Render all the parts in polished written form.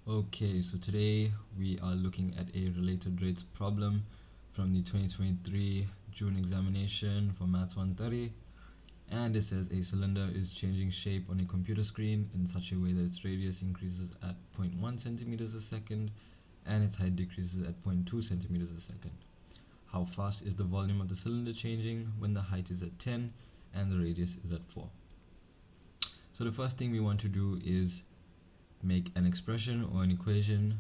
Okay, so today we are looking at a related rates problem from the 2023 June examination for Math130, and it says a cylinder is changing shape on a computer screen in such a way that its radius increases at 0.1 centimeters a second and its height decreases at 0.2 centimeters a second. How fast is the volume of the cylinder changing when the height is at 10 and the radius is at 4? So the first thing we want to do is make an expression or an equation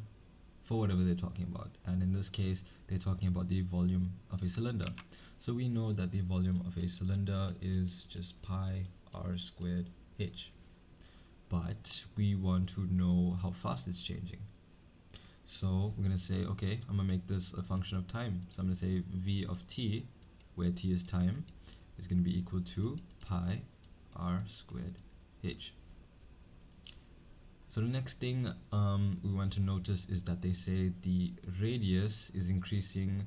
for whatever they're talking about, and in this case they're talking about the volume of a cylinder. So we know that the volume of a cylinder is just pi r squared h, but we want to know how fast it's changing. So we're going to say, okay, I'm going to make this a function of time. So I'm going to say v of t, where t is time, is going to be equal to pi r squared h. So the next thing we want to notice is that they say the radius is increasing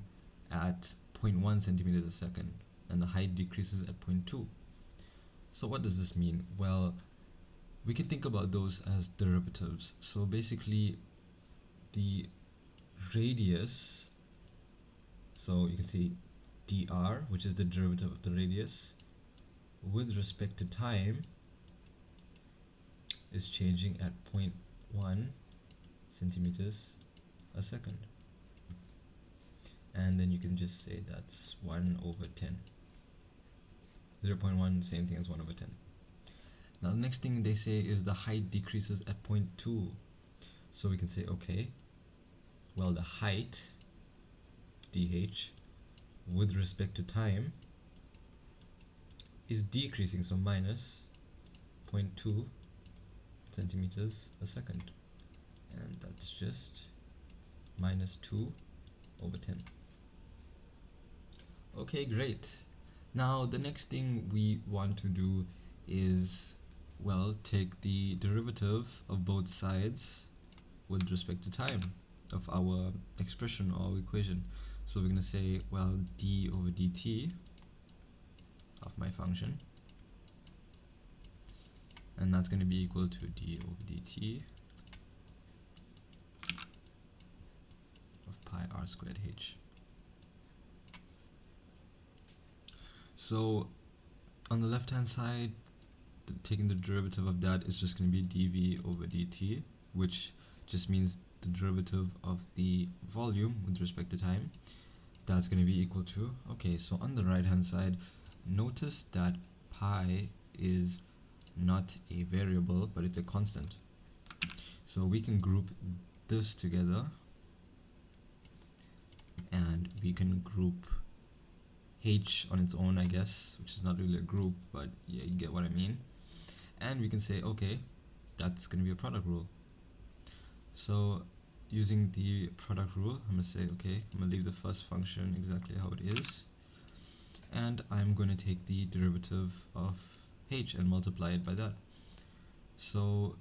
at 0.1 centimeters a second and the height decreases at 0.2. So what does this mean? Well, we can think about those as derivatives. So basically the radius, so you can see dr, which is the derivative of the radius, with respect to time is changing at 0.1 centimeters a second, and then you can just say that's 1 over 10. 0.1, same thing as 1 over 10. Now the next thing they say is the height decreases at 0.2. So we can say, okay, well, the height dh with respect to time is decreasing, so minus 0.2 centimeters a second, and that's just minus 2 over 10. Okay, great. Now the next thing we want to do is, well, take the derivative of both sides with respect to time of our expression or equation. So we're going to say, well, d over dt of my function, and that's going to be equal to d over dt of pi r squared h. So on the left hand side, taking the derivative of that is just going to be dv over dt, which just means the derivative of the volume with respect to time. That's going to be equal to, okay, so on the right hand side, notice that pi is not a variable, but it's a constant. So we can group this together, and we can group h on its own, I guess, which is not really a group, but yeah, you get what I mean. And we can say, okay, that's going to be a product rule. So using the product rule, I'm going to say, okay, I'm going to leave the first function exactly how it is, and I'm going to take the derivative of h and multiply it by that. So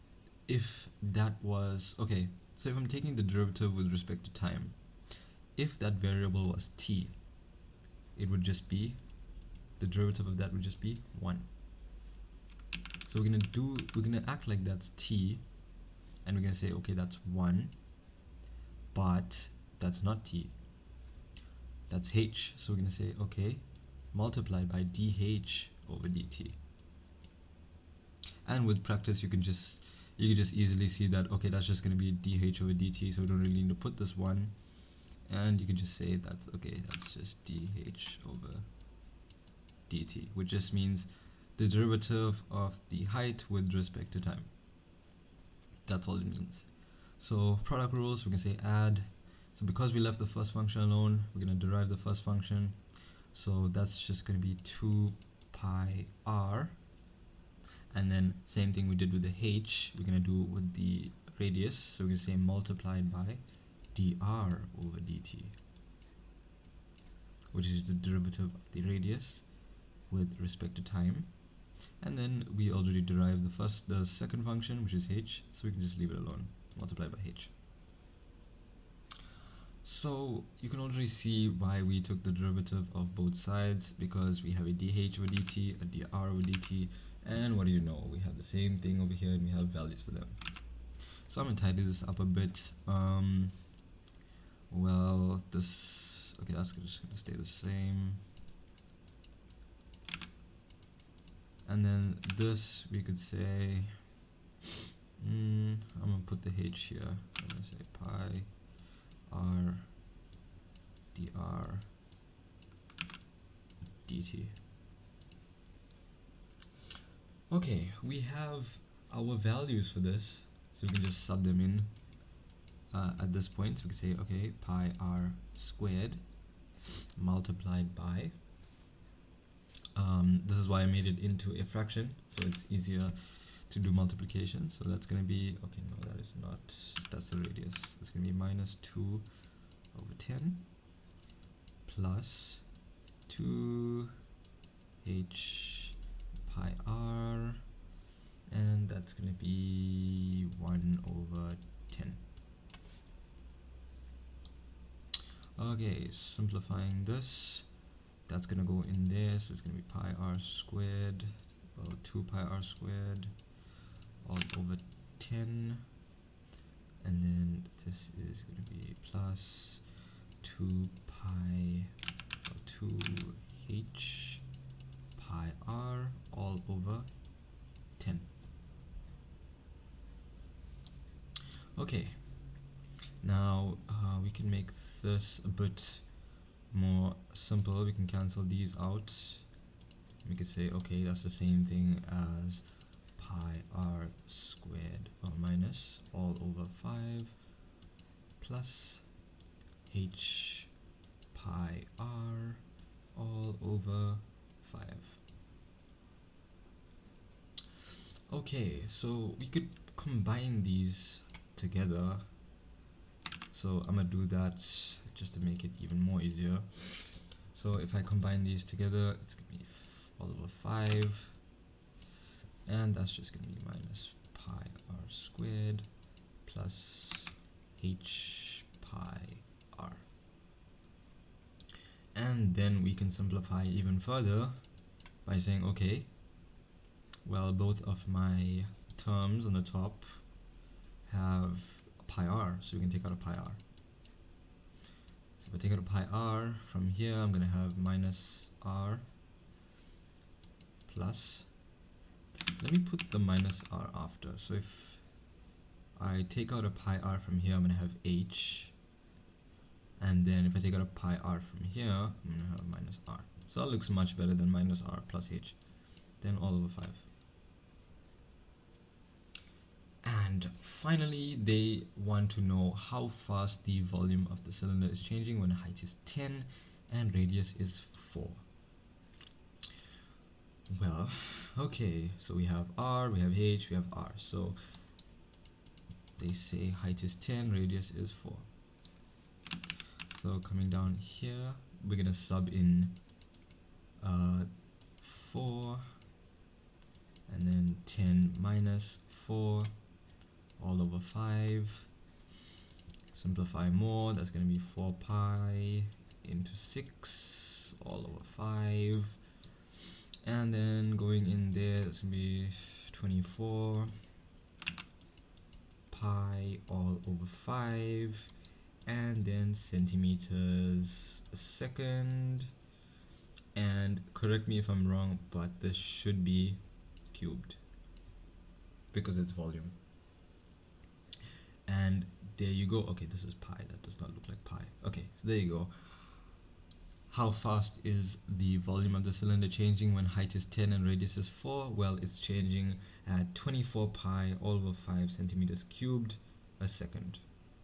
if that was, okay, so if I'm taking the derivative with respect to time, if that variable was t, it would just be, the derivative of that would just be 1. So we're gonna act like that's t, and we're gonna say, okay, that's 1, but that's not t, that's h. So we're gonna say, okay, multiplied by dh over dt. And with practice, you can just easily see that, okay, that's just going to be dh over dt, so we don't really need to put this 1, and you can just say that's, okay, that's just dh over dt, which just means the derivative of the height with respect to time. That's all it means. So product rules, we can say add. So because we left the first function alone, we're going to derive the first function, so that's just going to be 2 pi r. And then same thing we did with the h, we're going to do with the radius. So we're going to say multiplied by dr over dt, which is the derivative of the radius with respect to time. And then we already derived the second function, which is h, so we can just leave it alone, multiply by h. So you can already see why we took the derivative of both sides, because we have a dh over dt, a dr over dt, and what do you know, we have the same thing over here and we have values for them. So I'm gonna tidy this up a bit. Well, this, okay, that's just gonna stay the same. And then this, we could say, I'm gonna put the h here. I'm gonna say pi r dr dt. Okay, we have our values for this, so we can just sub them in at this point. So we can say, okay, pi r squared multiplied by, this is why I made it into a fraction, so it's easier to do multiplication. So that's going to be, okay, no, that is not, that's the radius. It's going to be minus 2 over 10 plus 2 h pi r, and that's going to be 1 over 10. Okay, simplifying this, that's going to go in there, so it's going to be pi r squared, well, 2 pi r squared all over 10, and then this is going to be plus 2 pi, or 2h pi r all over 10. Okay, now we can make this a bit more simple. We can cancel these out. We could say, okay, that's the same thing as pi r squared, or minus all over 5 plus h pi r all over 5. Okay, so we could combine these together. So I'm gonna do that just to make it even more easier. So if I combine these together, it's gonna be all over 5, and that's just gonna be minus pi r squared plus h pi r. And then we can simplify even further by saying, okay, well, both of my terms on the top have pi r, so we can take out a pi r. So if I take out a pi r from here, I'm going to have minus r plus, let me put the minus r after. So if I take out a pi r from here, I'm going to have h, and then if I take out a pi r from here, I'm going to have minus r. So that looks much better than minus r plus h, then all over 5. And finally, they want to know how fast the volume of the cylinder is changing when height is 10 and radius is 4. Well, okay, so we have r, we have h, we have r. So they say height is 10, radius is 4. So coming down here, we're going to sub in 4, and then 10 minus 4 all over 5. Simplify more, that's going to be 4 pi into 6 all over 5. And then going in there, that's going to be 24 pi all over 5. And then centimeters a second. And correct me if I'm wrong, but this should be cubed because it's volume. And there you go. Okay, this is pi, that does not look like pi. Okay, so there you go. How fast is the volume of the cylinder changing when height is 10 and radius is 4? Well, it's changing at 24 pi all over 5 centimeters cubed a second.